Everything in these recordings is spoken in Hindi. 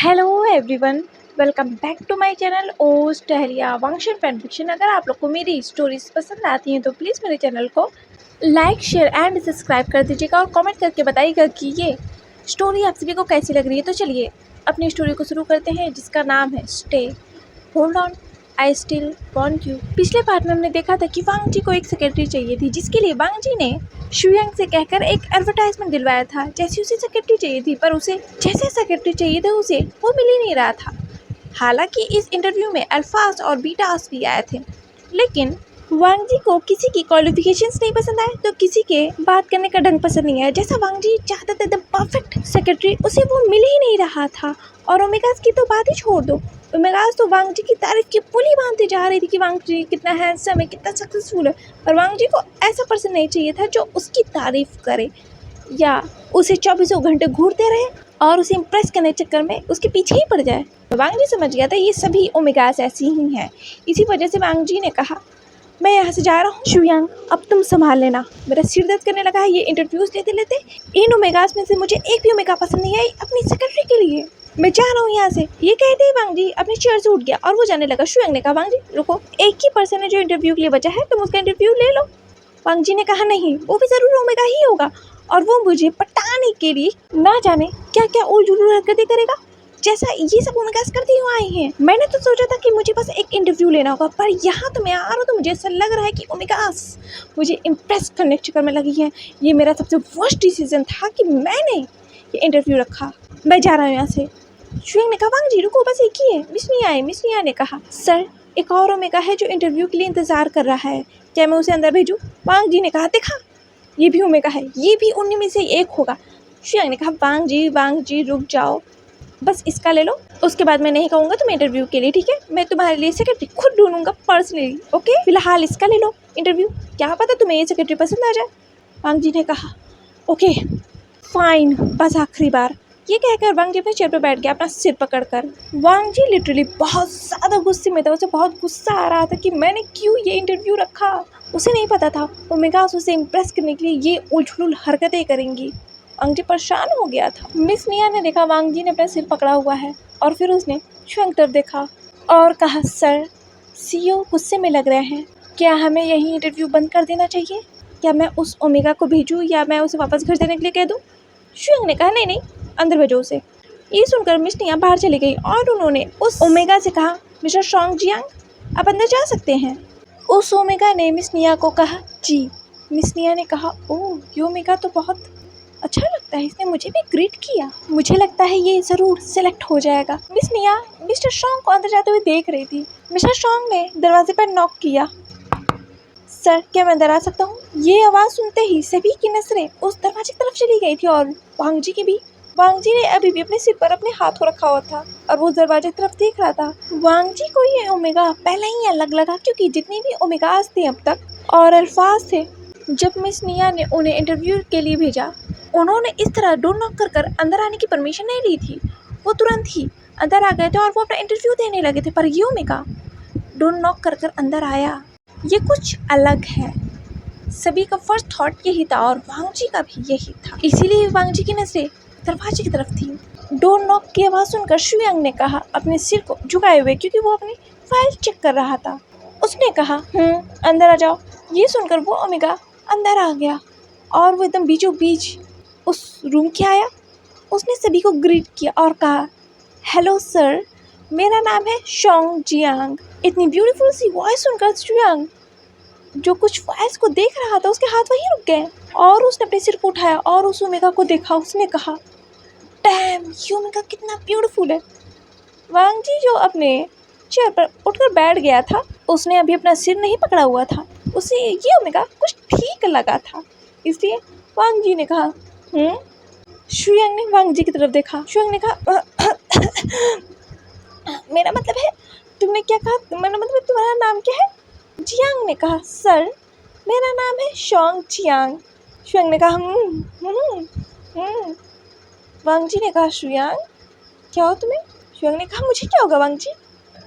Hello everyone, welcome back to my channel ओज टहलिया वांगशन फैन फिक्शन। अगर आप लोग को मेरी स्टोरीज पसंद आती हैं तो प्लीज़ मेरे चैनल को लाइक शेयर एंड सब्सक्राइब कर दीजिएगा और कमेंट करके बताइएगा कि ये स्टोरी आप सभी को कैसी लग रही है। तो चलिए अपनी स्टोरी को शुरू करते हैं, जिसका नाम है stay hold on I still want you. पिछले पार्ट में हमने देखा था कि वांग जी को एक सेक्रेटरी चाहिए थी, जिसके लिए वांग जी ने शुयांग से कहकर एक एडवर्टाइजमेंट दिलवाया था। जैसी उसे सेक्रेटरी चाहिए थी, पर उसे जैसे सेक्रेटरी चाहिए था उसे वो मिल ही नहीं रहा था। हालांकि इस इंटरव्यू में अल्फास और बीटास भी आए थे, लेकिन वांग जी को किसी की क्वालिफिकेशंस नहीं पसंद आए तो किसी के बात करने का ढंग पसंद नहीं आया। जैसा वांग जी चाहते थे द परफेक्ट सेक्रेटरी, उसे वो मिल ही नहीं रहा था। और ओमेगास की तो बात ही छोड़ दो, ओमेगास तो वांग जी की तारीफ की पुली बांधते जा रही थी कि वांग जी कितना हैंडसम है, कितना सक्सेसफुल है। पर वांग जी को ऐसा पर्सन नहीं चाहिए था जो उसकी तारीफ करे या उसे 24 घंटे घूरते रहे और उसे इम्प्रेस करने के चक्कर में उसके पीछे ही पड़ जाए। वांग जी समझ गया था ये सभी ओमेगास ऐसी ही हैं। इसी वजह से वांग जी ने कहा, मैं यहाँ से जा रहा हूँ शुयांग, अब तुम संभाल लेना। मेरा सिर दर्द करने लगा है ये इंटरव्यूज लेते लेते। इन ओमेगास में से मुझे एक भी ओमेगा पसंद नहीं आई अपनी सेक्रेटरी के लिए। मैं जा रहा हूँ यहाँ से। ये कहते ही वांग जी अपने चेयर से उठ गया और वो जाने लगा। शुयांग ने कहा, वांग जी रुको, एक ही पर्सन है जो इंटरव्यू के लिए बचा है, तुम उसका इंटरव्यू ले लो। वांग जी ने कहा, नहीं, वो भी ज़रूर ओमेगा ही होगा और वो मुझे पटाने के लिए ना जाने क्या क्या उलझुल हरकतें करेगा, जैसा ये सब ओमेगास करती हुआ आई हैं। मैंने तो सोचा था कि मुझे बस एक इंटरव्यू लेना होगा, पर यहाँ तो मैं आ रहा हूँ तो मुझे ऐसा लग रहा है कि ओमेगास मुझे इम्प्रेस करने के चक्कर में लगी है। ये मेरा सबसे वर्स्ट डिसीजन था कि मैंने ये इंटरव्यू रखा। मैं जा रहा हूँ यहाँ से। शुयांग ने कहा, वांग जी रुको, बस एक ही है। मिस निया ने कहा, सर एक और ओमेगा है जो इंटरव्यू के लिए इंतज़ार कर रहा है, क्या मैं उसे अंदर भेजूँ? वांग जी ने कहा, देखा, ये भी ओमेगा है, ये भी उन्हीं में से एक होगा। शुयांग ने कहा, वांग जी रुक जाओ, बस इसका ले लो, उसके बाद मैं नहीं कहूँगा तुम इंटरव्यू के लिए, ठीक है? मैं तुम्हारे लिए सेक्रेटरी खुद ढूंढूंगा पर्सनली, ओके? फिलहाल इसका ले लो इंटरव्यू, क्या पता तुम्हें ये सेक्रेटरी पसंद आ जाए। वांग जी ने कहा, ओके फाइन, बस आखिरी बार। ये कहकर वांग जी अपने चेयर पर बैठ गया, अपना सिर पकड़कर। वांग जी लिटरली बहुत ज़्यादा गुस्से में था। उसे बहुत गुस्सा आ रहा था कि मैंने क्यों ये इंटरव्यू रखा। उसे नहीं पता था ओमेगास उसे इम्प्रेस करने के लिए ये उलझुल हरकतें करेंगी। वांग जी परेशान हो गया था। मिस निया ने देखा वांग जी ने अपना सिर पकड़ा हुआ है और फिर उसने शुयांग तरफ देखा और कहा, सर सीईओ गुस्से में लग रहे हैं, क्या हमें यही इंटरव्यू बंद कर देना चाहिए? क्या मैं उस ओमेगा को भेजूँ या मैं उसे वापस घर जाने के लिए कह दूँ? शुयांग ने कहा, नहीं, अंदर भेजो उसे। ये सुनकर मिस निया बाहर चली गई और उन्होंने उस ओमेगा से कहा, मिस्टर शॉन्ग जियांग, आप अंदर जा सकते हैं। उस ओमेगा ने मिस निया को कहा, जी। मिस निया ने कहा, ओह ये ओमेगा तो बहुत अच्छा लगता है, इसने मुझे भी ग्रीट किया, मुझे लगता है ये ज़रूर सिलेक्ट हो जाएगा। मिस निया मिस्टर शॉन्ग को अंदर जाते हुए देख रही थी। मिस्टर शॉन्ग ने दरवाजे पर नॉक किया। सर क्या मैं अंदर आ सकता हूँ? ये आवाज़ सुनते ही सभी की नजरें उस दरवाजे की तरफ चली गई थी और वांग जी की भी। वांग जी ने अभी भी अपने सिर पर अपने हाथ को रखा हुआ था और वो दरवाजे की तरफ देख रहा था। वांग जी को ये ओमेगा पहले ही अलग लगा, क्योंकि जितने भी ओमेगास थे अब तक और अल्फाज थे, जब मिस निया ने उन्हें इंटरव्यू के लिए भेजा, उन्होंने इस तरह डोर नॉक कर अंदर आने की परमिशन नहीं ली थी। वो तुरंत ही अंदर आ गए थे और वो अपना इंटरव्यू देने लगे थे। पर ये ओमेगा डोर नॉक कर अंदर आया, ये कुछ अलग है। सभी का फर्स्ट थॉट यही था और वांग जी का भी यही था, इसीलिए वांग जी की नजरें दरवाजे की तरफ थी। डोर नॉक की आवाज़ सुनकर शुयांग ने कहा, अपने सिर को झुकाए हुए, क्योंकि वो अपनी फाइल चेक कर रहा था। उसने कहा, अंदर आ जाओ। ये सुनकर वो ओमेगा अंदर आ गया और वो एकदम बीचों बीच उस रूम के आया। उसने सभी को ग्रीट किया और कहा, हेलो सर, मेरा नाम है शॉन्ग जियांग। इतनी ब्यूटीफुल सी वॉइस सुनकर शुयांग, जो कुछ फाइल्स को देख रहा था, उसके हाथ वहीं रुक गए और उसने अपने सिर को उठाया और उस ओमेगा को देखा। उसने कहा, डैम, ये ओमेगा कितना ब्यूटीफुल है। वांग जी जो अपने चेयर पर उठकर बैठ गया था, उसने अभी अपना सिर नहीं पकड़ा हुआ था, उसे ये ओमेगा कुछ ठीक लगा था, इसलिए वांग जी ने कहा, शुयांग ने वांग जी की तरफ देखा। शुयांग ने कहा, मेरा मतलब है, तुमने क्या कहा? मेरा मतलब तुम्हारा नाम क्या है? जियांग ने कहा, सर मेरा नाम है शॉन्ग जियांग। शुयांग ने कहा, वांग जी ने कहा, शुयांग क्या हो तुम्हें? शुयांग ने कहा, मुझे क्या होगा वांग जी?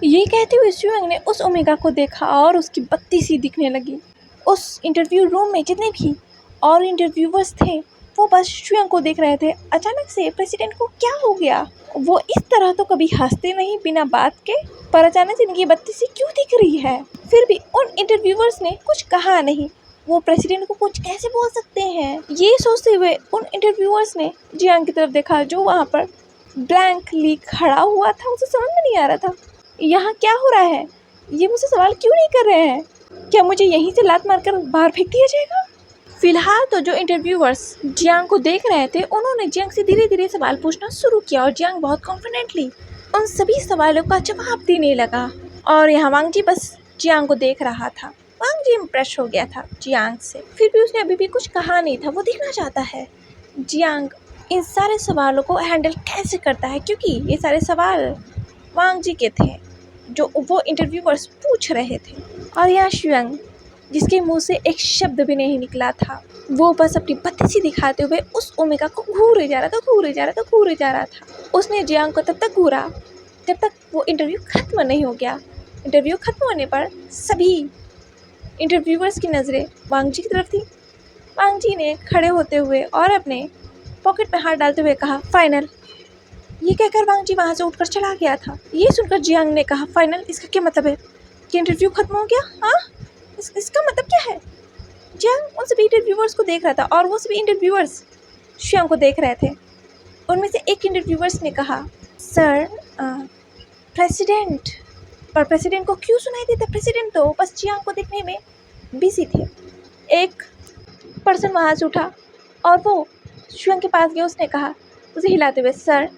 ये कहते हुए शुयांग ने उस ओमेगा को देखा और उसकी बत्ती सी दिखने लगी। उस इंटरव्यू रूम में जितने भी और इंटरव्यूवर्स थे, वो बस शुयांग को देख रहे थे। अचानक से प्रेसिडेंट को क्या हो गया? वो इस तरह तो कभी हंसते नहीं बिना बात के, पर अचानक से इनकी बत्ती सी क्यों दिख रही है? फिर भी उन इंटरव्यूअर्स ने कुछ कहा नहीं। वो प्रेसिडेंट को कुछ कैसे बोल सकते हैं? ये सोचते हुए उन इंटरव्यूअर्स ने जियांग की तरफ देखा, जो वहाँ पर ब्लैंकली खड़ा हुआ था। उसे समझ में नहीं आ रहा था यहाँ क्या हो रहा है। ये मुझसे सवाल क्यों नहीं कर रहे हैं? क्या मुझे यहीं से लात मारकर बाहर फेंक दिया जाएगा? फिलहाल तो जो इंटरव्यूअर्स जियांग को देख रहे थे, उन्होंने जियांग से धीरे धीरे सवाल पूछना शुरू किया और जियांग बहुत कॉन्फिडेंटली उन सभी सवालों का जवाब देने लगा। और यहाँ वांगजी बस जियांग को देख रहा था। वांगजी इम्प्रेस हो गया था जियांग से। फिर भी उसने अभी भी कुछ कहा नहीं था। वो देखना चाहता है जियांग इन सारे सवालों को हैंडल कैसे करता है, क्योंकि ये सारे सवाल वांगजी के थे जो वो इंटरव्यूअर्स पूछ रहे थे। और यहाँ शुयांग, जिसके मुंह से एक शब्द भी नहीं निकला था, वो बस अपनी बत्ती सी दिखाते हुए उस ओमेगा को घूरे जा रहा था। उसने जियांग को तब तक घूरा जब तक वो इंटरव्यू खत्म नहीं हो गया। इंटरव्यू खत्म होने पर सभी इंटरव्यूअर्स की नज़रें वांगजी की तरफ थी। वांगजी ने खड़े होते हुए और अपने पॉकेट में हाथ डालते हुए कहा, फाइनल। ये कहकर वांगजी वहाँ से उठकर चला गया था। ये सुनकर जियांग ने कहा, फाइनल, इसका क्या मतलब है? कि इंटरव्यू खत्म हो गया? हाँ, इसका मतलब क्या है? जियांग उन सभी इंटरव्यूअर्स को देख रहा था और वो सभी इंटरव्यूअर्स शुयांग को देख रहे थे। उनमें से एक इंटरव्यूअर्स ने कहा, सर, प्रेसिडेंट। पर प्रेसिडेंट को क्यों सुनाई देता? प्रेसिडेंट तो बस जियांग को देखने में बिजी थे। एक पर्सन वहाँ से उठा और वो शुयांग के पास गया। उसने कहा, उसे हिलाते हुए, सर,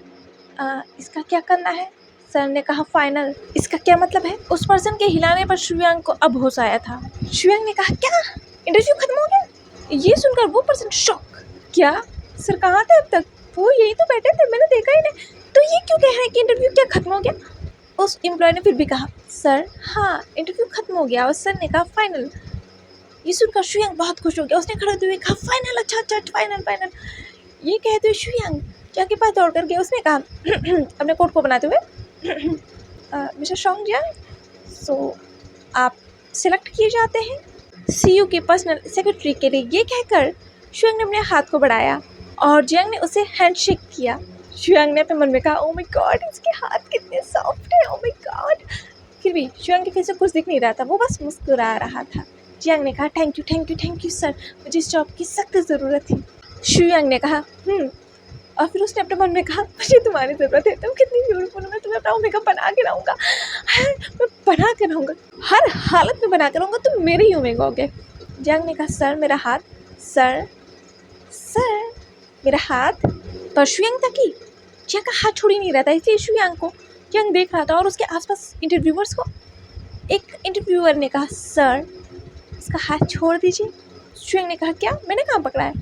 इसका क्या करना है? सर ने कहा, फाइनल। इसका क्या मतलब है? उस पर्सन के हिलाने पर शुयांग को अब होश आया था। शुयांग ने कहा, क्या इंटरव्यू खत्म हो गया? ये सुनकर वो पर्सन शॉक। क्या? सर कहाँ थे अब तक? वो यही तो बैठे थे, मैंने देखा ही नहीं। तो ये क्यों कह रहे हैं कि इंटरव्यू क्या खत्म हो गया? उस एम्प्लॉय ने फिर भी कहा, सर, हाँ, इंटरव्यू खत्म हो गया। और सर ने कहा, फाइनल। ये सुनकर शुयांग बहुत खुश हो गया। उसने खड़े होते हुए कहा, फाइनल, अच्छा, फाइनल। ये कहते हुए शुयांग जियांग के पास दौड़ कर गया। उसने कहा अपने कोट को बनाते हुए, मिस्टर शॉन्ग जियांग, सो आप सिलेक्ट किए जाते हैं सीयू के पर्सनल सेक्रेटरी के लिए। ये कहकर शुयांग ने अपने हाथ को बढ़ाया और जियांग ने उसे हैंडशेक किया। शुयांग ने अपने मन में कहा, ओ माय गॉड, इसके हाथ कितने सॉफ्ट हैं, ओ माय गॉड। फिर भी शुयांग के फेस से कुछ दिख नहीं रहा था। वो बस मुस्कुरा रहा था। जियांग ने कहा, थैंक यू सर, मुझे इस जॉब की सख्त ज़रूरत थी। शुयांग ने कहा, और फिर उसने अपने मन में कहा, मुझे तुम्हारी ज़रूरत है, तुम कितनी ब्यूटीफुल हो, मैं तुम्हें अपना ओमेगा बना के रहूँगा। मैं बना के रहूँगा, हर हालत में बना के रहूँगा, तुम मेरे ही ओमेगा होगे। जियांग ने कहा, सर मेरा हाथ, सर मेरा हाथ। पर शुयांग था कि जियांग का हाथ छोड़ ही नहीं रहा था, इसलिए शुयांग को जियांग देख रहा था और उसके आसपास इंटरव्यूअर्स को। एक इंटरव्यूअर ने कहा, सर, इसका हाथ छोड़ दीजिए। शुयांग ने कहा, क्या? मैंने कहाँ पकड़ा है?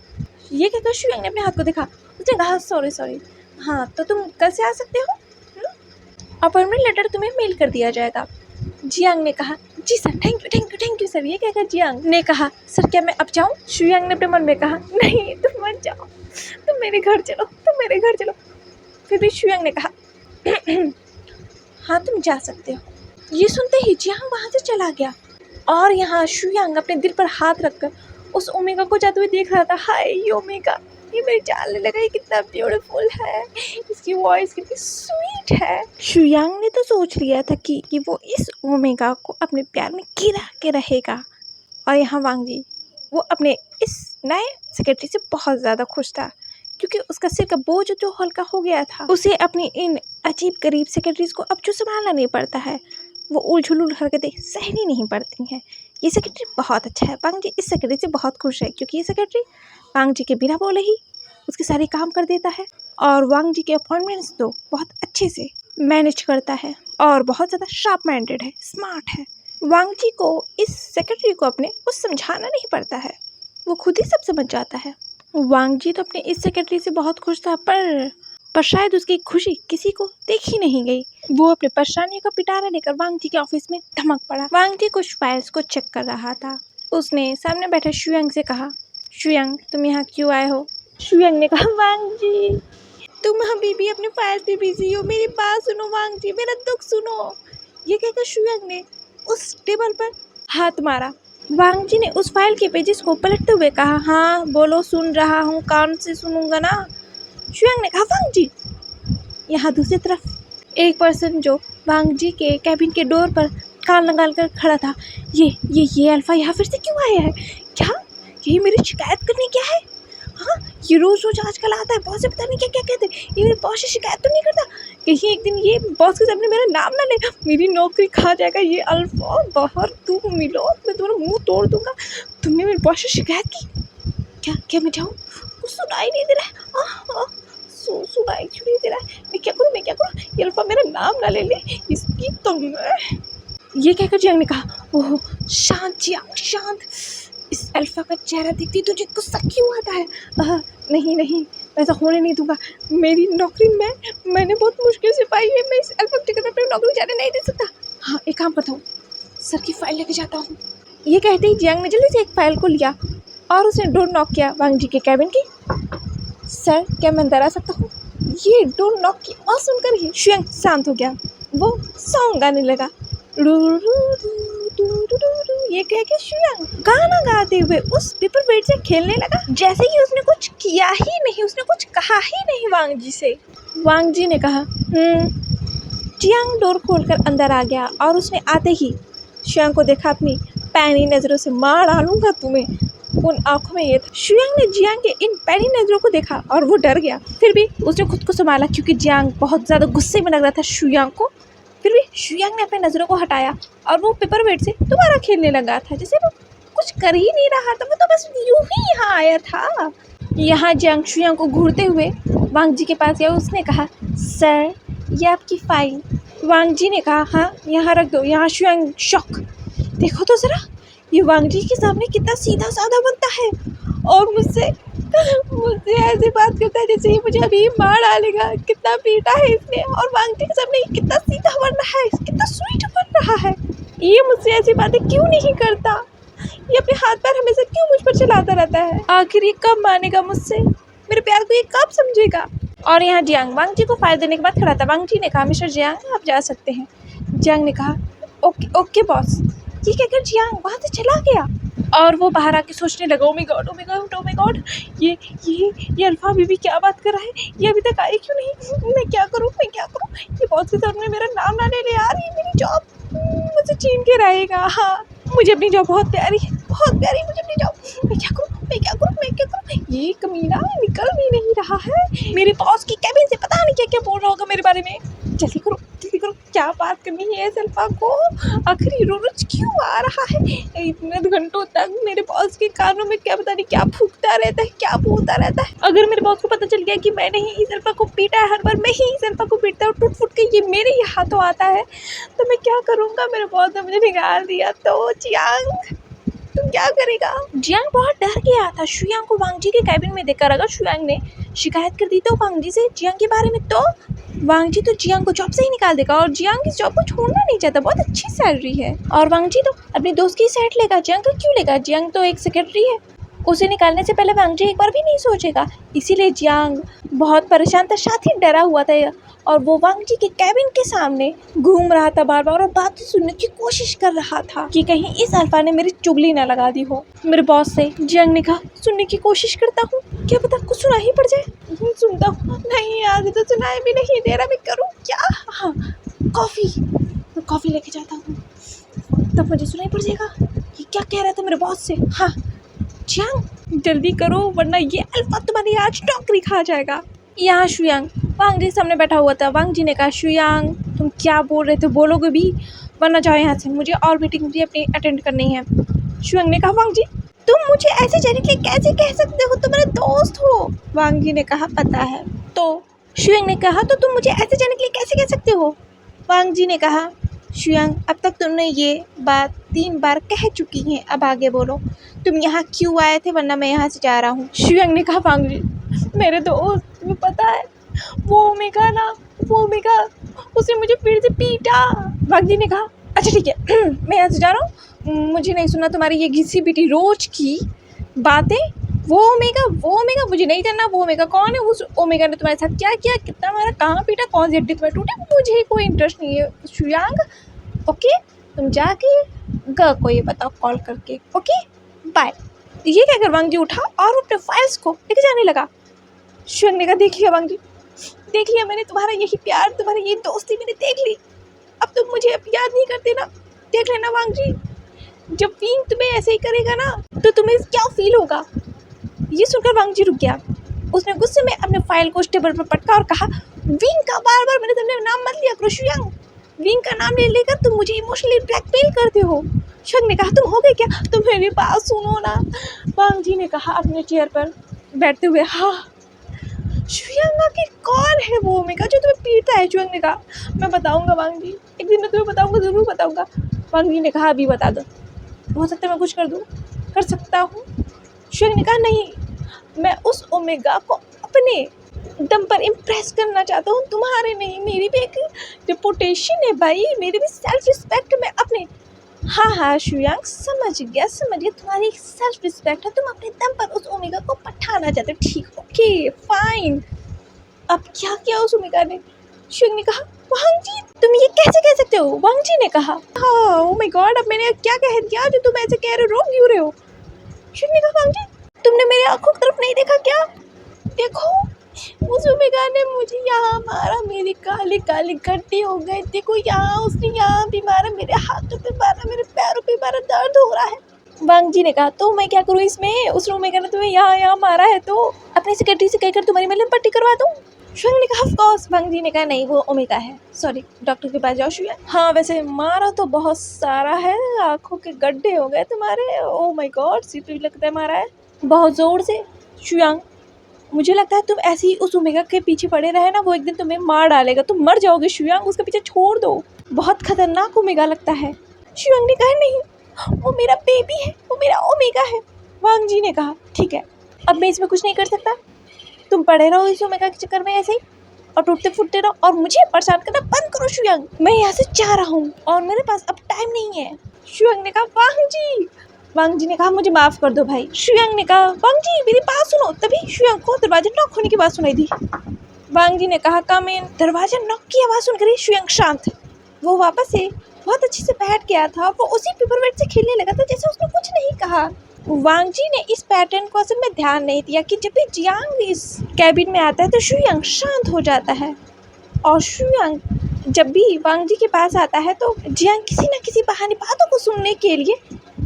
ये कहकर शुयांग ने अपने हाथ को देखा। उसने कहा, सॉरी, हाँ, तो तुम कल से आ सकते हो, अपॉइंटमेंट लेटर तुम्हें मेल कर दिया जाएगा। जियांग ने कहा, जी सर, थैंक यू सर। ये कहकर जियांग ने कहा, सर क्या मैं अब जाऊँ? शुयांग ने अपने मन में कहा, नहीं, तुम मत जाओ, तुम मेरे घर चलो। फिर भी शुयांग ने कहा, हाँ, तुम जा सकते हो। ये सुनते ही जियांग वहाँ से चला गया और यहाँ शुयांग अपने दिल पर हाथ रखकर उस ओमेगा को जाते हुए देख रहा था। हाय, ये ओमेगा, ये मेरे जान लगा, ये कितना ब्यूटीफुल है, इसकी वॉइस कितनी स्वीट है। शुयांग ने तो सोच लिया था कि वो इस ओमेगा को अपने प्यार में गिरा के रहेगा। और यहाँ वांगजी, वो अपने इस नए सेक्रेटरी से बहुत ज़्यादा खुश था, क्योंकि उसका सिर का बोझ जो हल्का हो गया था। उसे अपनी इन अजीब गरीब सेक्रेटरीज को अब जो संभालना नहीं पड़ता है, वो उलझुल हरकतें सहनी नहीं पड़ती हैं। ये सेक्रेटरी बहुत अच्छा है। वांगजी इस सेक्रेटरी से बहुत खुश है, क्योंकि ये सेक्रेटरी वांगजी के बिना बोले ही उसके सारे काम कर देता है और वांगजी के अपॉइंटमेंट्स तो बहुत अच्छे से मैनेज करता है और बहुत ज़्यादा शार्प माइंडेड है, स्मार्ट है। वांगजी को इस सेक्रेटरी को अपने कुछ समझाना नहीं पड़ता है, वो खुद ही सब समझ जाता है। वांगजी तो अपने इस सेक्रेटरी से बहुत खुश था, पर शायद उसकी खुशी किसी को देखी नहीं गई। वो अपने परेशानियों का पिटारा लेकर वांगजी के ऑफिस में धमक पड़ा। वांगजी कुछ फाइल्स को चेक कर रहा था। उसने सामने बैठे शुयांग से कहा, शुयांग, तुम यहाँ क्यों आए हो? शुयांग ने कहा, वांगजी, तुम अभी भी अपने फाइल्स में बिजी हो, मेरी बात सुनो वांगजी, मेरा दुख सुनो। ये कहकर शुयांग ने उस टेबल पर हाथ मारा वांग जी ने उस फाइल के पेजेस को पलटते हुए कहा। हाँ बोलो, सुन रहा हूँ, कान से सुनूंगा ना। शुयांग ने कहा। वांग जी। यहाँ दूसरी तरफ एक पर्सन जो वांग जी के कैबिन के डोर पर कान लगा कर खड़ा था। ये अल्फा यहाँ फिर से क्यों आया है? क्या यही मेरी शिकायत करने क्या है? हाँ, ये रोज आजकल आता है, बॉस से पता नहीं क्या क्या कहते हैं। ये मेरे बॉस से शिकायत तो नहीं करता? कहीं एक दिन ये बॉस के सामने मेरा नाम ना ले, मेरी नौकरी खा जाएगा ये अल्फा। बाहर तुम मिलो, मैं तुम्हारा मुंह तोड़ दूंगा। तुमने मेरे बॉस से शिकायत की? क्या मैं जाऊँ? कुछ सुनाई नहीं दे रहा है। सुनाई क्यों नहीं दे रहा है? मैं क्या करूँ? ये अल्फा मेरा नाम ना ले ले, इसकी तो मैं। ये कहकर जियांग ने कहा। ओह शांत जियांग, शांत। इस अल्फा का चेहरा देखती तुझे गुस्सा क्यों आता है? नहीं, ऐसा होने नहीं दूंगा। मेरी नौकरी मैंने बहुत मुश्किल से पाई है। मैं इस अल्फा की जगह पे अपनी नौकरी जाने नहीं दे सकता। हाँ, एक काम करता हूँ, सर की फाइल लेके जाता हूँ। ये कहते ही जियांग ने जल्दी से एक फाइल को लिया और उसने डोर नॉक किया वांग जी के कैबिन की। सर, क्या मैं अंदर आ सकता हूँ? ये डोर नॉक की आवाज सुनकर ही शुयांग शांत हो गया। वो सॉन्ग गाने लगा। ये कह के शुयांग गाना गाते हुए उस पेपर वेट से खेलने लगा, जैसे कि उसने कुछ किया ही नहीं, उसने कुछ कहा ही नहीं वांग जी से। वांग जी ने कहा। जियांग डोर खोलकर अंदर आ गया और उसने आते ही शुयांग को देखा। अपनी पैनी नजरों से मार डालूंगा तुम्हें, उन आंखों में ये था। शुयांग ने जियांग के इन पैनी नजरों को देखा और वो डर गया। फिर भी उसने खुद को संभाला, क्योंकि जियांग बहुत ज्यादा गुस्से में लग रहा था शुयांग को। फिर भी शुयांग ने अपनी नजरों को हटाया और वो पेपर वेट से दोबारा खेलने लगा था, जैसे वो कुछ कर ही नहीं रहा था। वो तो बस यूं ही यहाँ आया था। यहाँ जियांग शुयांग को घूरते हुए वांग जी के पास गया। उसने कहा, सर ये आपकी फाइल। वांग जी ने कहा, हाँ यहाँ रख दो। यहाँ शुयांग शॉक। देखो तो जरा, ये वांग जी के सामने कितना सीधा साधा बनता है और मुझसे ऐसी बात करता है जैसे ये मुझे अभी मार डालेगा। कितना पीटा है इसने, और वांग जी के सामने कितना सीधा बन रहा है, कितना स्वीट बन रहा है। ये मुझसे ऐसी बातें क्यों नहीं करता? ये अपने हाथ पैर हमेशा क्यों मुझ पर चलाता रहता है? आखिर ये कब मानेगा मुझसे? मेरे प्यार को ये कब समझेगा? और यहाँ जियांग वांग जी को फाइल देने के बाद खड़ा था। वांग जी ने कहा, मिस्टर जियांग आप जा सकते हैं। जियांग ने कहा, ओके बॉस। ये कहकर जियांग वहाँ से चला गया और वो बाहर आके सोचने लगा, ओ माय गॉड, ये अल्फा अभी क्या बात कर रहा है? ये अभी तक आई क्यों नहीं? मैं क्या करूँ? ये बॉस के सामने मेरा नाम ना ले ले यार। ये मेरी जॉब मुझे छीन के रहेगा। हाँ, मुझे अपनी जॉब बहुत प्यारी है, मुझे अपनी जॉब। मैं क्या करूँ? ये कमीना निकल भी नहीं रहा है। मेरे बॉस की कैबिन से पता नहीं क्या बोल रहा होगा मेरे बारे में। जल्दी करो, क्या बात करनी है इस अल्फा को? आखिर रोज क्यों आ रहा है इतने घंटों तक? मेरे बॉस के कानों में क्या पता नहीं क्या फूकता रहता है, क्या बोलता रहता है। अगर मेरे बॉस को पता चल गया कि मैंने ही इस अल्फा को पीटा है, हर बार मैं ही इस अल्फा को पीटता हूँ, टूट फूट के ये मेरे ही हाथों आता है, तो मैं क्या करूँगा? मेरे बॉस ने मुझे निकाल दिया तो जियांग तुम क्या करेगा? जियांग बहुत डर गया था शुयांग को वांग जी के कैबिन में देखकर। अगर शुयांग ने शिकायत कर दी तो वांग जी से जियांग के बारे में, तो वांग जी तो जियांग को जॉब से ही निकाल देगा। और जियांग इस जॉब को छोड़ना नहीं चाहता, बहुत अच्छी सैलरी है। और वांग जी तो अपने दोस्त की साइड लेगा, जियांग का क्यों लेगा? जियांग तो एक सेक्रेटरी है, उसे निकालने से पहले वांग जी एक बार भी नहीं सोचेगा। इसीलिए जियांग बहुत परेशान था, साथ ही डरा हुआ था और वो वांग जी के कैबिन के सामने घूम रहा था बार बार और बातें सुनने की कोशिश कर रहा था कि कहीं इस अल्फा ने मेरी चुगली ना लगा दी हो मेरे बॉस से। जियांग ने कहा, सुनने की कोशिश करता हूँ, क्या पता कुछ सुना ही पड़ जाए। सुनता हूँ, नहीं आज तो सुनाई भी नहीं दे रहा, मैं करूँ क्या? हाँ, कॉफ़ी लेके जाता हूँ, तब मुझे सुनाई पड़ जाएगा ये क्या कह रहा था मेरे बॉस से। हाँ जियांग जल्दी करो, वरना ये अल्फा तुम्हारी आज नौकरी खा जाएगा। यहाँ शुयांग वांग जी सामने बैठा हुआ था। वांग जी ने कहा, शुयांग तुम क्या बोल रहे थे? बोलोगे भी, वरना जाओ यहाँ से, मुझे और मीटिंग भी अपनी अटेंड करनी है। शुयांग ने कहा, वांग जी तुम मुझे ऐसे जाने के लिए कैसे कह सकते हो? तुम मेरे दोस्त हो। वांग जी ने कहा, पता है। तो शुयांग ने कहा, तो तुम मुझे ऐसे जाने के लिए कैसे कह सकते हो? वांग जी ने कहा, शुयांग अब तक तुमने ये बात 3 बार कह चुकी हैं, अब आगे बोलो तुम यहाँ क्यों आए थे, वरना मैं यहाँ से जा रहा हूँ। शुयांग ने कहा, वांग जी मेरे दोस्त तुम्हें पता है वो ओमेगा उसने मुझे फिर से पीटा। वांग जी ने कहा, अच्छा ठीक है मैं यहाँ से जा रहा हूँ, मुझे नहीं सुनना तुम्हारी ये घिसी पिटी रोज की बातें। वो ओमेगा मुझे नहीं जानना। वो ओमेगा कौन है? उस ओमेगा ने तुम्हारे साथ क्या किया, कितना मारा, कहाँ पीटा, कौन सी हड्डी तुम्हें टूटी, मुझे कोई इंटरेस्ट नहीं है शुयांग। ओके तुम जाके ग को ये बताओ कॉल करके, ओके बाय। ये कहकर वांग जी उठा और अपने फाइल्स को लेके जाने लगा। शुयंग ने कहा देख लिया वांग जी, देख लिया मैंने तुम्हारा यही प्यार, तुम्हारी ये दोस्ती मैंने देख ली। अब तुम मुझे अब याद नहीं करते ना, देख लेना वांग जी, जब विंग तुम्हें ऐसे ही करेगा ना तो तुम्हें क्या फील होगा। ये सुनकर वांग जी रुक गया। उसने गुस्से में अपने फाइल को उस टेबल पर पटका और कहा विंग का बार बार मैंने तुमने नाम मत लिया करो शुयंग, विंग का नाम ले लेकर तुम मुझे इमोशनली ब्लैकमेल करते हो। शुयंग ने कहा तुम हो गए क्या, तुम मेरी बात सुनो ना। वांग जी ने कहा अपने चेयर पर बैठते हुए, हाँ शुयंग आखिर कौन है वो ओमेगा जो तुम्हें पीटता है। शुयंग ने कहा मैं बताऊंगा वांग जी, एक दिन मैं तुम्हें बताऊंगा, ज़रूर बताऊंगा। वांग जी ने कहा अभी बता दो, हो सकता है मैं कुछ कर दूँ, कर सकता हूँ। शुयंग ने कहा नहीं, मैं उस ओमेगा को अपने दम पर इम्प्रेस करना चाहता हूँ, तुम्हारे नहीं। मेरी भी एक रेपुटेशन है भाई, मेरी भी सेल्फ रिस्पेक्ट में अपने। हाँ शुयंग समझ गया तुम्हारी एक सेल्फ रिस्पेक्ट है, तुम अपने दम पर उस ओमेगा को पठाना चाहते हो, ठीक ओके फाइन। अब क्या किया उस ओमेगा ने। शुयंग ने कहा वांग जी तुम ये कैसे कह सकते हो। वांग जी ने कहा हाँ ओ माय गॉड, अब मैंने क्या कह दिया जो तुम ऐसे कह रहे हो, रोक क्यों रहे हो। शुयंग ने कहा वांग जी तुमने मेरे आंखों की तरफ नहीं देखा क्या, देखो उस ओमेगा ने मुझे यहाँ मारा, मेरी काले काले गड्ढे हो गए, देखो यहाँ उसने यहाँ भी मारा, मेरे हाथों पे मारा, मेरे पैरों पे मारा, दर्द हो रहा है। वांग जी ने कहा तो मैं क्या करूँ इसमें, उस ओमेगा ने तुम्हें यहाँ मारा है तो अपनी सेक्रेटरी से कहकर तुम्हारी मलहम पट्टी करवा दूँ। शुयंग ने कहा ऑफ कोर्स। वांग जी ने कहा नहीं वो ओमेगा है, सॉरी डॉक्टर के पास जाओ शुयंग। हाँ वैसे मारा तो बहुत सारा है, आंखों के गड्ढे हो गए तुम्हारे, ओ माय गॉड सिर पे भी लगता है मारा है बहुत ज़ोर से। शुयंग मुझे लगता है तुम ऐसे ही उस ओमेगा के पीछे पड़े रहे ना, वो एक दिन तुम्हें मार डालेगा, तुम मर जाओगे शुयंग, उसके पीछे छोड़ दो, बहुत खतरनाक ओमेगा लगता है। शुयंग ने कहा नहीं वो मेरा बेबी है, वो मेरा ओमेगा है। वांग जी ने कहा ठीक है अब मैं इसमें कुछ नहीं कर सकता, तुम पड़े रहो इस ओमेगा के चक्कर में ऐसे ही और टूटते फूटते रहो और मुझे परेशान करना बंद करो शुयंग, मैं यहाँ से जा रहा हूँ और मेरे पास अब टाइम नहीं है। शुयंग ने कहा वांग जी। वांग जी ने कहा मुझे माफ़ कर दो भाई। शुयंग ने कहा वांग जी मेरी बात सुनो। तभी शुयंग को दरवाजा नॉक होने की आवाज़ सुनाई दी। वांग जी ने कहा कम इन। दरवाजा नॉक की आवाज़ सुनकर ही शुयंग शांत, वो वापस से बहुत अच्छे से बैठ गया था, वो उसी पेपरवेट से खेलने लगा था जैसे उसने कुछ नहीं कहा। वांग जी ने इस पैटर्न को असल में ध्यान नहीं दिया कि जब भी जियांग इस कैबिन में आता है तो शुयंग शांत हो जाता है और शुयंग जब भी वांग जी के पास आता है तो जियांग किसी न किसी बहाने बातों को सुनने के लिए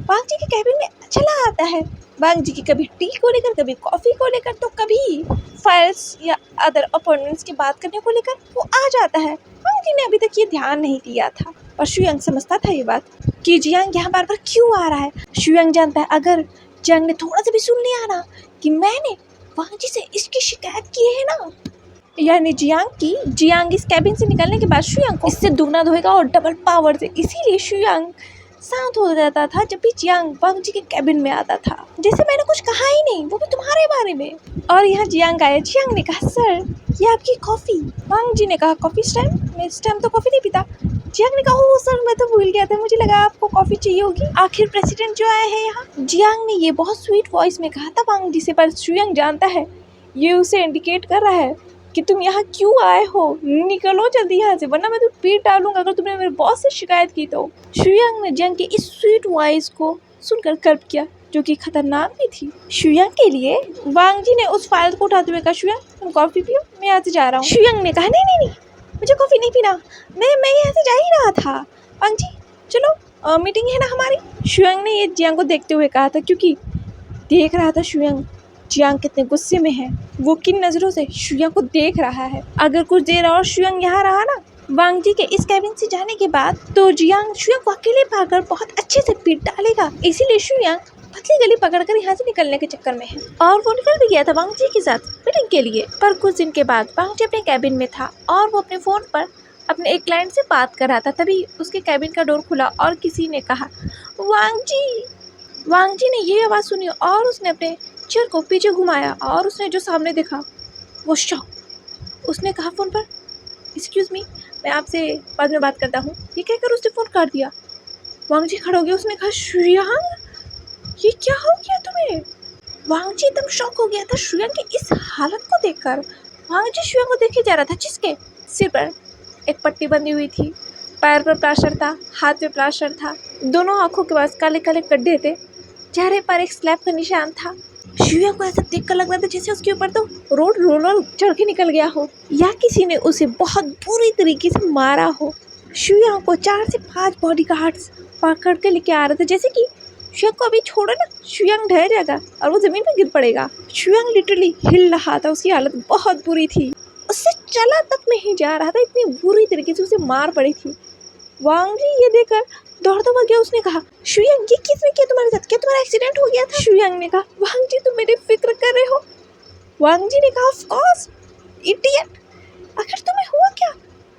वांग जी के कैबिन में चला आता है। वांग जी की कभी टी को लेकर, कभी कॉफ़ी को लेकर, तो कभी फाइल्स या अदर अपॉइंटमेंट्स की बात करने को लेकर वो आ जाता है। वांग जी ने अभी तक ये ध्यान नहीं दिया था और शुयंग समझता था ये बात कि जियांग यहाँ बार बार क्यों आ रहा है। शुयंग जानता है अगर जियांग ने थोड़ा सा भी सुन लिया ना कि मैंने वांग जी से इसकी शिकायत की है ना, यानी जियांग इस कैबिन से निकलने के बाद शुयंग को इससे दुगना धोएगा और डबल पावर से। इसीलिए शुयंग शांत हो जाता था जब भी जियांग वांग जी के कैबिन में आता था, जैसे मैंने कुछ कहा ही नहीं, वो भी तुम्हारे बारे में। और यहाँ जियांग आया। जियांग ने कहा सर ये आपकी कॉफ़ी। वांग जी ने कहा कॉफ़ी इस टाइम, मैं इस टाइम तो कॉफ़ी नहीं पीता। जियांग ने कहा ओह सर मैं तो भूल गया था, मुझे लगा आपको कॉफ़ी चाहिए होगी, आखिर प्रेसिडेंट जो आए हैं यहाँ। जियांग ने ये बहुत स्वीट वॉइस में कहा था वांग जी से, पर शुयंग जानता है ये उसे इंडिकेट कर रहा है कि तुम यहाँ क्यों आए हो, निकलो जल्दी यहाँ से वरना मैं तुम्हें पीट डालूंगा अगर तुमने मेरे बॉस से शिकायत की तो। शुयंग ने जियांग के इस स्वीट वॉइस को सुनकर कर्व किया जो कि खतरनाक भी थी शुयंग के लिए। वांग जी ने उस फाइल को उठाते हुए कहा शुयंग तुम कॉफ़ी पियो, मैं यहाँ से जा रहा हूँ। शुयंग ने कहा नहीं मुझे कॉफ़ी नहीं पीना, मैं यहाँ से जा ही रहा था। वांग जी चलो मीटिंग है ना हमारी। शुयंग ने ये जियांग को देखते हुए कहा था क्योंकि देख रहा था शुयंग जियांग कितने गुस्से में है, वो किन नज़रों से शुयंग को देख रहा है। अगर कुछ देर और शुयंग यहाँ रहा ना वांग जी के इस कैबिन से जाने के बाद तो जियांग शुयंग को अकेले पाकर बहुत अच्छे से पीट डालेगा। इसीलिए शुयंग पतली गली पकड़कर यहाँ से निकलने के चक्कर में है और वो निकल भी गया था वांग जी के साथ मीटिंग के लिए। पर कुछ दिन के बाद वांग जी अपने कैबिन में था और वो अपने फ़ोन पर अपने एक क्लाइंट से बात कर रहा था। तभी उसके कैबिन का डोर खुला और किसी ने कहा वांग जी। वांग जी ने ये आवाज़ सुनी और उसने अपने चेयर को पीछे घुमाया और उसने जो सामने देखा वो शॉक। उसने कहा फ़ोन पर एक्सक्यूज़ मी मैं आपसे बाद में बात करता हूँ, ये कहकर उसने फ़ोन काट दिया। वांग जी खड़े हो गए। उसने कहा शुयंग ये क्या हो गया तुम्हें। वांग जी एकदम शॉक हो गया था शुयंग की इस हालत को देखकर। वांग जी शुयंग को देखे जा रहा था जिसके सिर पर एक पट्टी बंधी हुई थी, पैर पर प्लास्टर था, हाथ पे प्लास्टर था, दोनों आंखों के पास काले काले गड्ढे थे, चेहरे पर एक स्लैब का निशान था। शुयांग को ऐसा देखकर लग रहा था जैसे उसके ऊपर तो रोड रोलर चढ़ के निकल गया हो या किसी ने उसे बहुत बुरी तरीके से मारा हो। शुयांग को 4 से 5 बॉडीगार्ड्स पकड़ के लेके आ रहे थे, जैसे कि शुयांग को अभी छोड़ो ना, शुयांग ढह जाएगा और वो जमीन पर गिर पड़ेगा। शुयांग लिटरली हिल रहा था, उसकी हालत बहुत बुरी थी, उससे चला तक नहीं जा रहा था, इतनी बुरी तरीके से उसे मार पड़ी थी। वांग जी ये देखकर दौड़ता हुआ गया, उसने कहा शुयांग ये किसने किया तुम्हारे साथ, क्या तुम्हारा एक्सीडेंट हो गया था? शुयांग ने कहा वांग जी तुम मेरी फिक्र कर रहे हो? वांग जी ने कहा ऑफ कोर्स इडियट, आखिर तुम्हें हुआ क्या,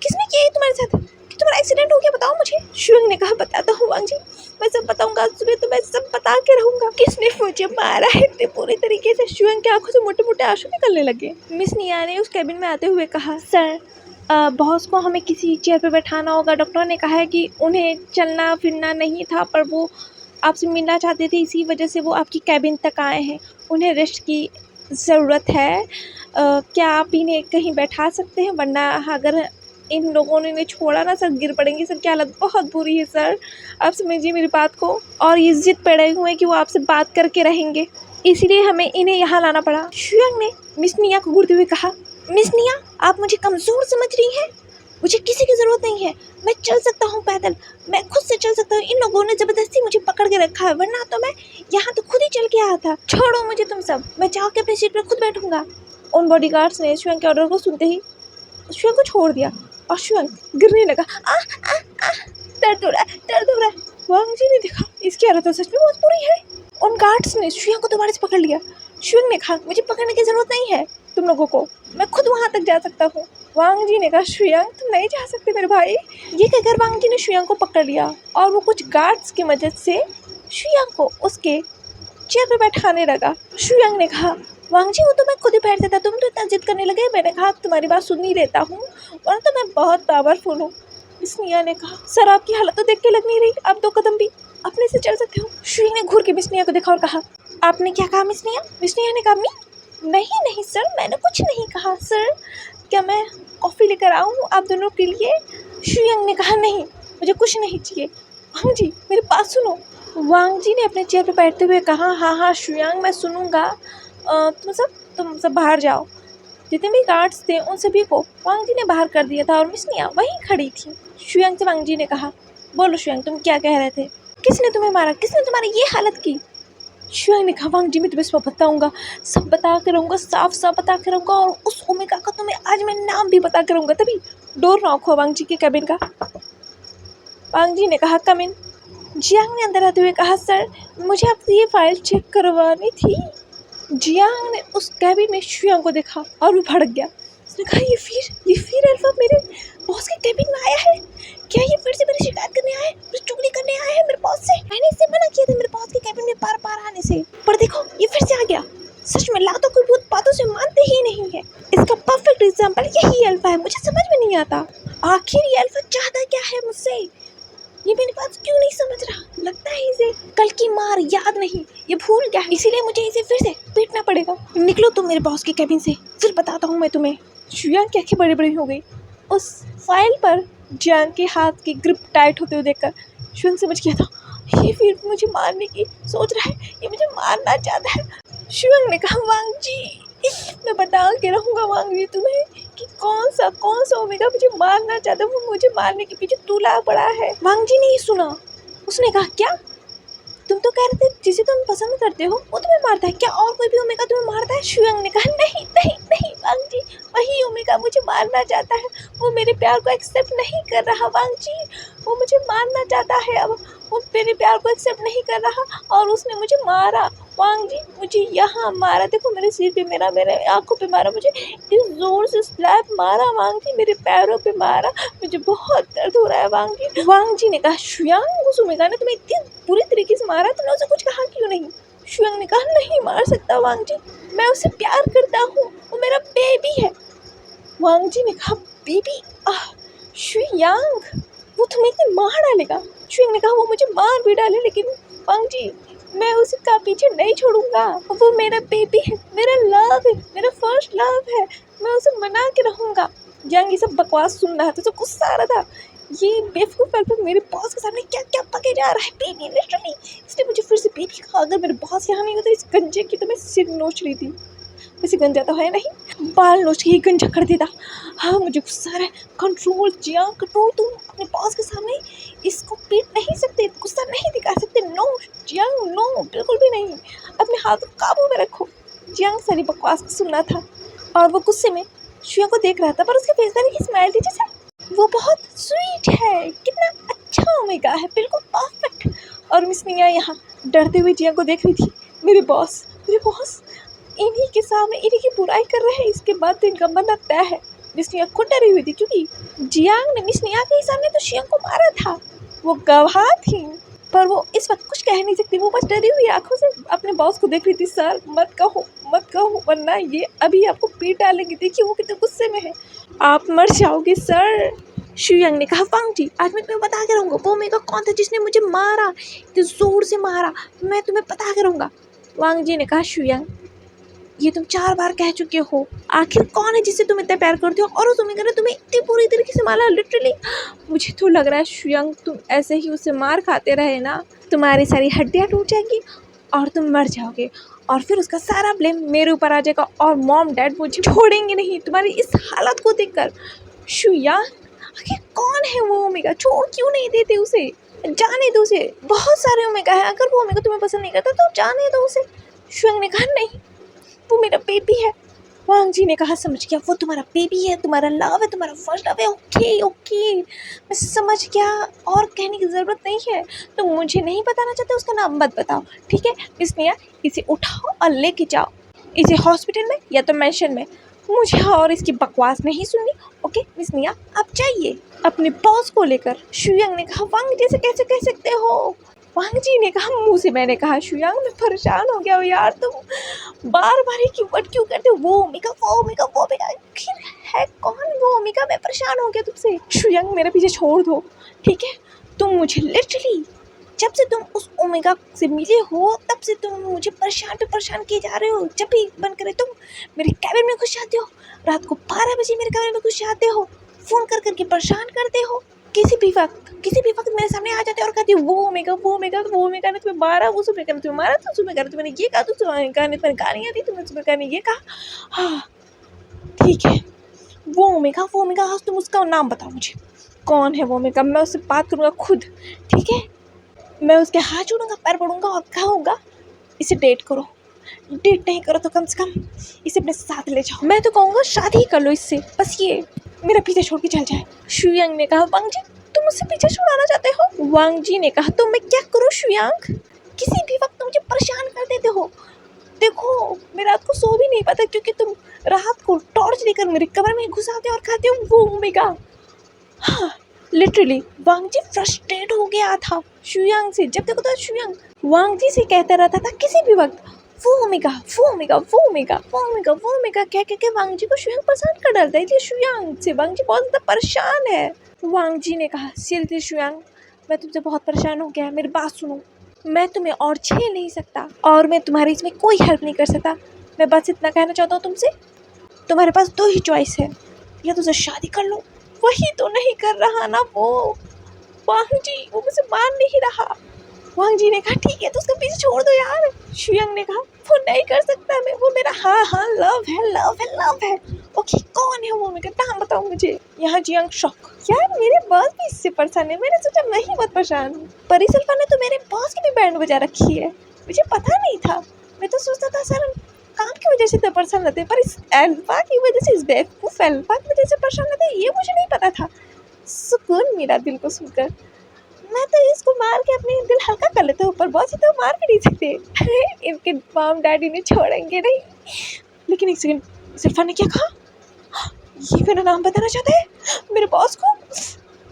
किसने किया ये तुम्हारे साथ कि तुम्हारा एक्सीडेंट हो गया, बताओ मुझे। शुयांग ने कहा बताता हूँ वांग जी, मैं सब बताऊंगा, सुबह तो मैं सब बता के रहूंगा किसने मुझे मारा है इतने पूरी तरीके से। शुयांग की आंखों से मोटे मोटे आंसू निकलने लगे। मिस निया ने उस कैबिन में आते हुए कहा सर बॉस को हमें किसी चेयर पे बैठाना होगा, डॉक्टर ने कहा है कि उन्हें चलना फिरना नहीं था पर वो आपसे मिलना चाहते थे, इसी वजह से वो आपकी कैबिन तक आए हैं, उन्हें रेस्ट की ज़रूरत है। क्या आप इन्हें कहीं बैठा सकते हैं, वरना अगर इन लोगों ने इन्हें छोड़ा ना सर गिर पड़ेंगे, सर की हालत बहुत बुरी है सर, आप समझिए मेरी बात को। और ये जिद पड़े हुए हैं कि वो आपसे बात करके रहेंगे, इसीलिए हमें इन्हें यहाँ लाना पड़ा। शुयांग ने मिस निया को घूरते हुए कहा मिस निया आप मुझे कमज़ोर समझ रही हैं, मुझे किसी की ज़रूरत नहीं है, मैं चल सकता हूँ पैदल, मैं खुद से चल सकता हूँ, इन लोगों ने ज़बरदस्ती मुझे पकड़ के रखा है, वरना तो मैं यहाँ तो खुद ही चल के आया था, छोड़ो मुझे तुम सब, मैं जाओ के अपनी सीट पर खुद बैठूंगा। उन बॉडीगार्ड्स ने शुयांग के ऑर्डर को सुनते ही शुयांग को छोड़ दिया और शुयांग गिरने लगा। दर्द हो रहा है, दर्द हो रहा है। वांग जी ने देखा इसकी हालत तो सच में बहुत बुरी है। उन गार्ड्स ने शुयांग को दोबारा से पकड़ लिया। शुयांग ने कहा मुझे पकड़ने की ज़रूरत नहीं है तुम लोगों को, मैं खुद वहाँ तक जा सकता हूँ। वांग जी ने कहा शुयांग तुम नहीं जा सकते मेरे भाई। ये कहकर वांग जी ने शुयांग को पकड़ लिया और वो कुछ गार्ड्स की मदद से शुयांग को उसके चेयर पर बैठाने लगा। शुयांग ने कहा वांग जी वो तो मैं खुद ही बैठ देता, तुम तो इतना जिद करने लगे, मैंने कहा तुम्हारी बात सुन ही लेता हूँ और तो मैं बहुत पावरफुल हूँ। मिस निया ने कहा सर आपकी हालत तो देख के लग नहीं रही, आप 2 कदम भी अपने से चल सकते हो। शुयांग ने घूर के मिस निया को देखा और कहा आपने क्या कहा मिस निया? मिस निया ने कहा नहीं नहीं सर मैंने कुछ नहीं कहा, सर क्या मैं कॉफ़ी लेकर आऊँ आप दोनों के लिए? शुयांग ने कहा नहीं मुझे कुछ नहीं चाहिए। वांग जी मेरी बात सुनो। वांग जी ने अपने चेयर पर बैठते हुए कहा हाँ शुयांग मैं सुनूंगा, तुम सब बाहर जाओ। जितने भी गार्ड्स थे उन सभी को वांग जी ने बाहर कर दिया था और मिस निया वहीं खड़ी थी। शुयांग से वांग जी ने कहा बोलो शुयांग तुम क्या कह रहे थे, किसने तुम्हें मारा, किसने तुम्हारी ये हालत की? शुयांग ने कहा वांग जी मैं तुम्हें सब बताऊंगा, सब बता के रहूँगा, साफ साफ बता के रहूँगा और उस ओमेगा का तुम्हें आज मैं नाम भी बता के रहूँगा। तभी डोर नॉक हुआ वांग जी के कैबिन का। वांग जी ने कहा कम इन। जियांग ने अंदर आते हुए कहा सर मुझे आपसे ये फाइल चेक करवानी थी। जियांग ने उस कैबिन में शुयांग को देखा और वो भड़क गया। उसने कहा ये फिर अल्फा मेरे बॉस के कैबिन में आया है, क्या ये फिर से मेरी शिकायत करने आया है, मेरी चुगली करने आया है मेरे बॉस से? मैंने इससे मना किया था मेरे बॉस के कैबिन में बार आने से, पर देखो ये फिर से आ गया। सच में लातों कोई भूत बातों से मानते ही नहीं है। इसका परफेक्ट एग्जाम्पल यही अल्फा है, मुझे समझ में नहीं आता आखिर ये अल्फा चाहता क्या है मुझसे, ये मेरी बात क्यों नहीं समझ रहा? लगता है इसे कल की मार याद नहीं, ये भूल गया, इसीलिए मुझे इसे फिर से पीटना पड़ेगा। निकलो तुम मेरे बॉस के कैबिन से, फिर बताता हूँ मैं तुम्हें। शुयांग की आंखें बड़ी बड़ी हो गई। उस फाइल पर जियांग के हाथ की ग्रिप टाइट होते हुए देखकर शुयांग समझ गया था ये फिर मुझे मारने की सोच रहा है, ये मुझे मारना चाहता है। शुयांग ने कहा वांग जी मैं बता के रहूँगा वांग जी तुम्हें कि कौन सा ओमेगा मुझे मारना चाहता है, वो मुझे मारने के पीछे तुला पड़ा है। वांग जी ने ये सुना, उसने कहा क्या तुम तो कह रहे थे जिसे तुम पसंद करते हो वो तुम्हें मारता है, क्या और कोई भी ओमेगा तुम्हें मारता है? शुयांग ने कहा नहीं नहीं नहीं वांग जी वही ओमेगा मुझे मारना चाहता है, वो मेरे प्यार को एक्सेप्ट नहीं कर रहा वांग जी, वो मुझे मारना चाहता है, अब वो मेरे प्यार को एक्सेप्ट नहीं कर रहा और उसने मुझे मारा। वांग जी मुझे यहाँ मारा, देखो मेरे सिर पे मेरा, मेरे आंखों पे मारा, मुझे इस जोर से स्लैप मारा वांग जी, मेरे पैरों पे मारा, मुझे बहुत दर्द हो रहा है वांग जी। वांग जी ने कहा शुयांग उस ओमेगा ने तुम्हें इतनी बुरी तरीके से मारा, तुमने उसे कुछ कहा क्यों नहीं? शुयांग ने कहा नहीं मार सकता वांग जी, मैं उससे प्यार करता हूँ, वो मेरा बेबी है। वांग जी ने कहा बेबी शुयांग वो तुम्हें इतनी मार डालेगा? शुयांग ने कहा वो मुझे मार भी डाले लेकिन वांग जी मैं उसका पीछे नहीं छोड़ूंगा, वो मेरा बेबी है, मेरा लव है, मेरा फर्स्ट लव है, मैं उसे मना के रहूँगा। जियांग ये सब बकवास सुन रहा था, तो गुस्सा आ रहा था ये बेवकूफ़ लड़का मेरे बॉस के सामने क्या क्या पके जा रहा है, बेबी लिटरली। इसने मुझे फिर से बेबी कहा। अगर मेरे बॉस यहाँ नहीं होते इस गंजे की तो मैं सिर नोच रही थी। वैसे गंजा तो है नहीं, बाल नोच के ही गंजा कर देता। हाँ मुझे गुस्सा आ रहा है। कंट्रोल जिया कंट्रोल, तुम अपने बॉस के सामने इसको पीट नहीं सकते, गुस्सा नहीं दिखा सकते। नो जियांग नो, बिल्कुल भी नहीं। अपने हाथ को काबू में रखो। जियांग सारी बकवास सुनना था और वो गुस्से में शुया को देख रहा था, पर उसके फेस पर एक स्माइल थी जैसे वो बहुत स्वीट है, कितना अच्छा ओमेगा है, बिल्कुल परफेक्ट। और मिस निया यहाँ डरते हुए जियांग को देख रही थी। मेरे बॉस इन्हीं के सामने इन्हीं की बुराई कर रहे हैं, इसके बाद तो इनका मरना तय है। मिस निया खुद डरी हुई थी क्योंकि जियांग ने मिस निया के सामने तो शियांग को मारा था। वो गवाह थी, पर वो इस वक्त कुछ कह नहीं सकती। वो बस डरी हुई आंखों से अपने बॉस को देख रही थी। सर मत कहो वरना ये अभी आपको पीट डालेंगे। देखिए वो कितने गुस्से में है, आप मर जाओगे सर। शुयांग ने कहा, वांग जी आज मैं तुम्हें बता के रहूँगा वो मेरा कौन था जिसने मुझे मारा, इतने जोर से मारा, मैं तुम्हें बता के रहूँगा। वांग जी ने कहा, शुयांग ये तुम 4 बार कह चुके हो, आखिर कौन है जिससे तुम इतना प्यार करते हो और उस ओमेगा ने तुम्हें इतनी पूरी तरीके से मारा लिटरली। मुझे तो लग रहा है शुयांग तुम ऐसे ही उससे मार खाते रहे ना, तुम्हारी सारी हड्डियाँ टूट जाएंगी और तुम मर जाओगे और फिर उसका सारा ब्लेम मेरे ऊपर आ जाएगा और मॉम डैड मुझे छोड़ेंगे नहीं तुम्हारी इस हालत को देखकर। शुयांग आखिर कौन है वो ओमेगा, छोड़ क्यों नहीं देते उसे, जाने दो उसे। बहुत सारे ओमेगा है, अगर वो ओमेगा तुम्हें पसंद नहीं करता तो जाने दो उसे। शुयांग ने कहा, नहीं वो मेरा बेबी है। वांग जी ने कहा, समझ गया वो तुम्हारा बेबी है, तुम्हारा लव है, तुम्हारा फर्स्ट लव है। ओके मैं समझ गया, और कहने की ज़रूरत नहीं है। तुम मुझे नहीं बताना चाहते उसका नाम मत बताओ, ठीक है। मिस निया इसे उठाओ और लेके जाओ इसे हॉस्पिटल में या तो मेंशन में। मुझे और इसकी बकवास नहीं सुननी। ओके मिस निया आप जाइए अपने बॉस को लेकर। शुयांग ने कहा, वांग जैसे कैसे कह सकते हो। वांग जी ने कहा, मुँह से मैंने कहा। शुयांग मैं परेशान हो गया हूँ यार, तुम बार बार ही क्यों करते हो। वो ओमेगा आखिर है कौन वो ओमेगा, मैं परेशान हो गया तुमसे। शुयांग मेरे पीछे छोड़ दो, ठीक है। तुम मुझे लिटरली जब से तुम उस ओमेगा से मिले हो तब से तुम मुझे परेशान किए जा रहे हो। जब भी मन करे तुम मेरे कैबिन में घुस जाते हो, रात को 12 बजे मेरे कैबिन में घुस जाते हो, फ़ोन करके परेशान करते हो। किसी भी वक्त मेरे सामने आ जाते हो और कहते हो वो ओमेगा ने तुम्हें मारा, वो ओमेगा ने तुम्हें मारा, तो ओमेगा ने तुम्हें ये कहा, तो ओमेगा ने तुम्हें गालियाँ दी, तुमने ओमेगा ने ये कहा। हाँ ठीक है, वो ओमेगा आज तुम उसका नाम बताओ मुझे, कौन है वो ओमेगा। मैं उससे बात करूँगा खुद, ठीक है। मैं उसके हाथ जोड़ूंगा, पैर पड़ूंगा और कहूँगा इसे डेट करो। डेट नहीं करो तो कम से कम इसे अपने साथ ले जाओ। मैं तो कहूँगा शादी कर लो इससे, बस ये मेरा पीछे छोड़ के चल जाए। शुयांग ने कहा, वांग जी तुम मुझसे पीछे छुड़ाना चाहते हो। वांग जी ने कहा, तो मैं क्या करूँ शुयांग, किसी भी वक्त मुझे परेशान कर देते हो। देखो मैं रात को सो भी नहीं पाता क्योंकि तुम रात को टॉर्च लेकर मेरे कमरे में घुस आते हो और कहते हो वो ओमेगा। हाँ लिटरली वांग जी फ्रस्ट्रेट हो गया था शुयांग से। जब देखो तो शुयांग वांग जी से कहता रहता था किसी भी वक्त वो ओमेगा कह के वांग जी को शुयांग पसंद कर डालता है। इसलिए शुयांग से वांग जी बहुत ज़्यादा परेशान है। वांग जी ने कहा, सीरियसली शुयांग मैं तुमसे बहुत परेशान हो गया, मेरी बात सुनो। मैं तुम्हें और झेल नहीं सकता और मैं तुम्हारी इसमें कोई हेल्प नहीं कर सकता। मैं बस इतना कहना चाहता हूँ तुमसे, तुम्हारे पास 2 ही चॉइस है, या तो शादी कर लो। वही तो नहीं कर रहा ना वो वांग जी, वो मुझे मान नहीं रहा। वांग जी ने कहा, ठीक है तो उसका पीछे छोड़ दो यार। शुयांग ने कहा, वो नहीं कर सकता मैं, वो मेरा हाँ लव है। ओके कौन है वो, मेरा नाम बताओ मुझे। यहाँ जियांग शॉक, यार मेरे बॉस भी इससे परेशान है। मैंने सोचा मैं ही बहुत परेशान हूँ। परिसल्फा ने तो मेरे बॉस की भी बैंड बजा रखी है, मुझे पता नहीं था। मैं तो सोचता था सर काम की वजह से इतना परेशान रहते हैं, पर इस अल्फा की वजह से, इस बेवकूफ़ अल्फा की वजह से परेशान रहते हैं, ये मुझे नहीं पता था। सुकून मिला दिल को सुनकर। मैं तो इसको मार के अपने दिल हल्का कर लेता हूँ, पर बॉस तो मार भी नहीं सकते। इनके मॉम डैडी ने छोड़ेंगे नहीं। लेकिन एक सेकंड, सिल्फा ने क्या कहा, ये मेरा नाम बताना चाहता है मेरे बॉस को।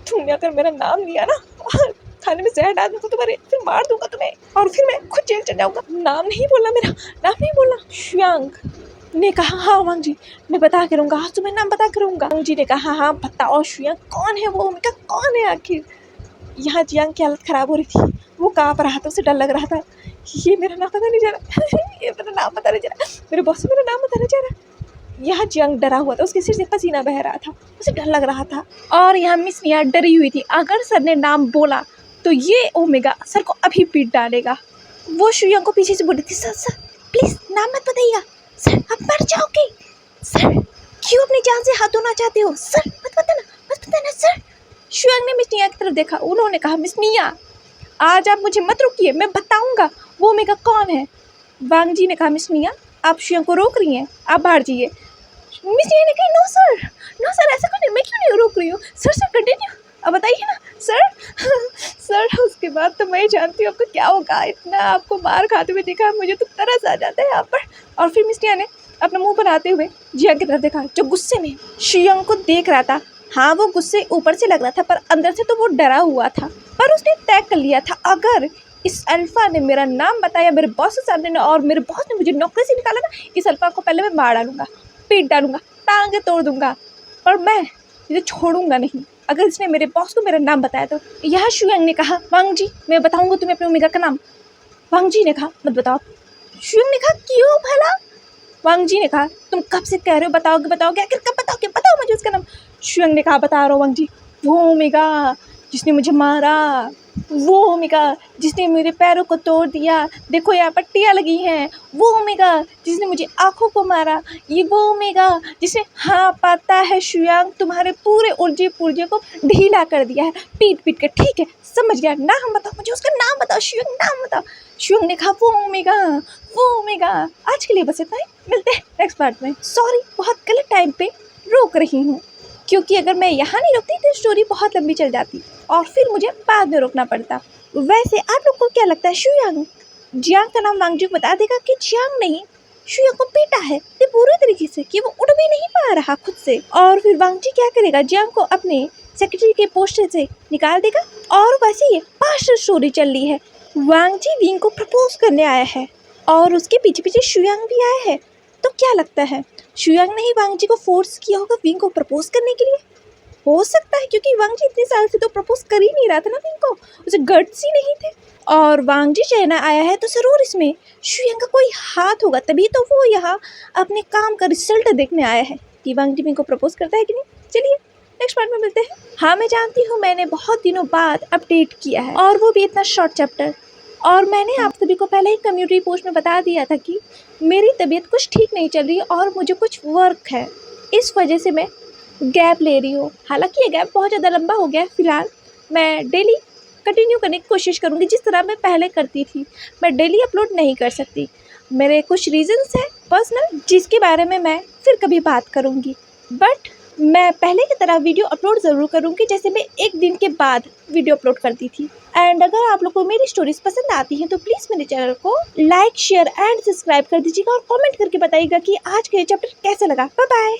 तुमने अगर मेरा नाम लिया ना, खाने में जहर डाल दूँगा तुम्हारे, फिर मार दूंगा तुम्हें और फिर मैं खुद जेल चल जाऊँगा। नाम नहीं बोलना, मेरा नाम नहीं बोलना। शुयांग ने कहा, हाँ वांग जी मैं बता के रहूँगा, आज तुम्हें नाम बता के रहूँगा। वांग जी ने कहा, हाँ बताओ शुयांग कौन है वो ओमेगा, कौन है आखिर। यहाँ जियांग की हालत ख़राब हो रही थी, वो काँप रहा था, उसे डर लग रहा था। ये मेरा नाम पता नहीं जा रहा ये मेरा नाम पता नहीं जा रहा, मेरे बॉस से मेरा नाम पता नहीं जा रहा। यहाँ जियांग डरा हुआ था, उसके सिर से पसीना बह रहा था, उसे डर लग रहा था। और यहाँ मिस मिया डरी हुई थी, अगर सर ने नाम बोला तो ये ओमेगा सर को अभी पीट डालेगा। वो शुयांग को पीछे से बोल रही थी, सर सर प्लीज़ नाम मत बताइएगा, सर आप मर जाओगे, सर क्यों अपनी जान से हाथ धोना चाहते हो, सर मत बताना सर। शुयांग ने मिस मिया की तरफ देखा, उन्होंने कहा, मिस मिया आज आप मुझे मत रोकिए, मैं बताऊंगा वो ओमेगा कौन है। वांग जी ने कहा, मिस मिया आप शुयांग को रोक रही हैं, आप बाहर जाइए। मिस मिया ने कहा, नो सर ऐसा क्यों नहीं, मैं क्यों नहीं रोक रही हूँ, सर कंटिन्यू, अब बताइए ना सर। सर उसके बाद तो मैं जानती हूँ आपको क्या होगा, इतना आपको मार खाते हुए देखा मुझे तो तरस आ जाता है यहाँ पर। और फिर मिस मिया ने अपना मुंह बनाते हुए जियांग की तरफ देखा, जो गुस्से में शुयांग को देख रहा था। हाँ वो गुस्से ऊपर से लग रहा था, पर अंदर से तो वो डरा हुआ था। पर उसने तय कर लिया था, अगर इस अल्फा ने मेरा नाम बताया मेरे बॉस के सामने और मेरे बॉस ने मुझे नौकरी से निकाला ना, इस अल्फा को पहले मैं मार डालूंगा, पीट डालूंगा, टांगे तोड़ दूंगा, पर मैं इसे छोड़ूंगा नहीं अगर इसने मेरे बॉस को मेरा नाम बताया तो। यह शुयांग ने कहा, वांग जी मैं बताऊंगा तुम्हें अपने ओमेगा का नाम। वांग जी ने कहा, मत बताओ। शुयांग ने कहा, क्यों भला। वांग जी ने कहा, तुम कब से कह रहे हो बताओगे, आखिर कब बताओगे, बताओ मुझे उसका नाम। शुयांग ने कहा, बता रहा हूँ वांग जी, वो ओमेगा जिसने मुझे मारा, वो ओमेगा जिसने मेरे पैरों को तोड़ दिया, देखो यहाँ पट्टियाँ लगी हैं, वो ओमेगा जिसने मुझे आँखों को मारा, ये वो ओमेगा जिसने, हाँ पता है शुयांग, तुम्हारे पूरे ऊर्जे पुर्जे को ढीला कर दिया है पीट पीट कर। ठीक है समझ गया, नाम बताओ मुझे, उसका नाम बताओ शुयांग, नाम बताओ। शुयांग ने कहा, वो ओमेगा। आज के लिए बस इतना ही, मिलते हैं नेक्स्ट पार्ट में। सॉरी बहुत गलत टाइम पे रोक रही हूँ, क्योंकि अगर मैं यहाँ नहीं रुकती तो स्टोरी बहुत लंबी चल जाती और फिर मुझे बाद में रोकना पड़ता। वैसे आप लोग को क्या लगता है, शुयांग जियांग का नाम वांग जी को बता देगा कि जियांग नहीं शुयांग को पीटा है ये पूरी तरीके से कि वो उड़ भी नहीं पा रहा खुद से, और फिर वांग जी क्या करेगा, जियांग को अपने सेक्रेटरी के पोस्ट से निकाल देगा। और वैसे ये पास्ट स्टोरी चल रही है, वांग जी विंग को प्रपोज करने आया है और उसके पीछे पीछे शुयांग भी आया है। तो क्या लगता है शुयांग ने ही वांग जी को फोर्स किया होगा विंग को प्रपोज करने के लिए? हो सकता है, क्योंकि वांग जी इतने साल से तो प्रपोज कर ही नहीं रहा था ना विंग को, उसे गट्स ही नहीं थे। और वांग जी चाइना आया है तो जरूर इसमें शुयांग का कोई हाथ होगा, तभी तो वो यहाँ अपने काम का रिजल्ट देखने आया है कि वांग जी विंग को प्रपोज करता है कि नहीं। चलिए नेक्स्ट पार्ट में मिलते हैं। हाँ मैं जानती हूँ मैंने बहुत दिनों बाद अपडेट किया है और वो भी इतना शॉर्ट चैप्टर, और मैंने आप सभी को पहले ही कम्युनिटी पोस्ट में बता दिया था कि मेरी तबीयत कुछ ठीक नहीं चल रही और मुझे कुछ वर्क है, इस वजह से मैं गैप ले रही हूँ। हालांकि ये गैप बहुत ज़्यादा लंबा हो गया है, फिलहाल मैं डेली कंटिन्यू करने की कोशिश करूँगी जिस तरह मैं पहले करती थी। मैं डेली अपलोड नहीं कर सकती, मेरे कुछ रीजंस हैं पर्सनल जिसके बारे में मैं फिर कभी बात करूँगी, बट मैं पहले की तरह वीडियो अपलोड ज़रूर करूँगी जैसे मैं एक दिन के बाद वीडियो अपलोड करती थी। एंड अगर आप लोग को मेरी स्टोरीज पसंद आती हैं तो प्लीज़ मेरे चैनल को लाइक शेयर एंड सब्सक्राइब कर दीजिएगा और कमेंट करके बताइएगा कि आज का ये चैप्टर कैसा लगा। Bye bye.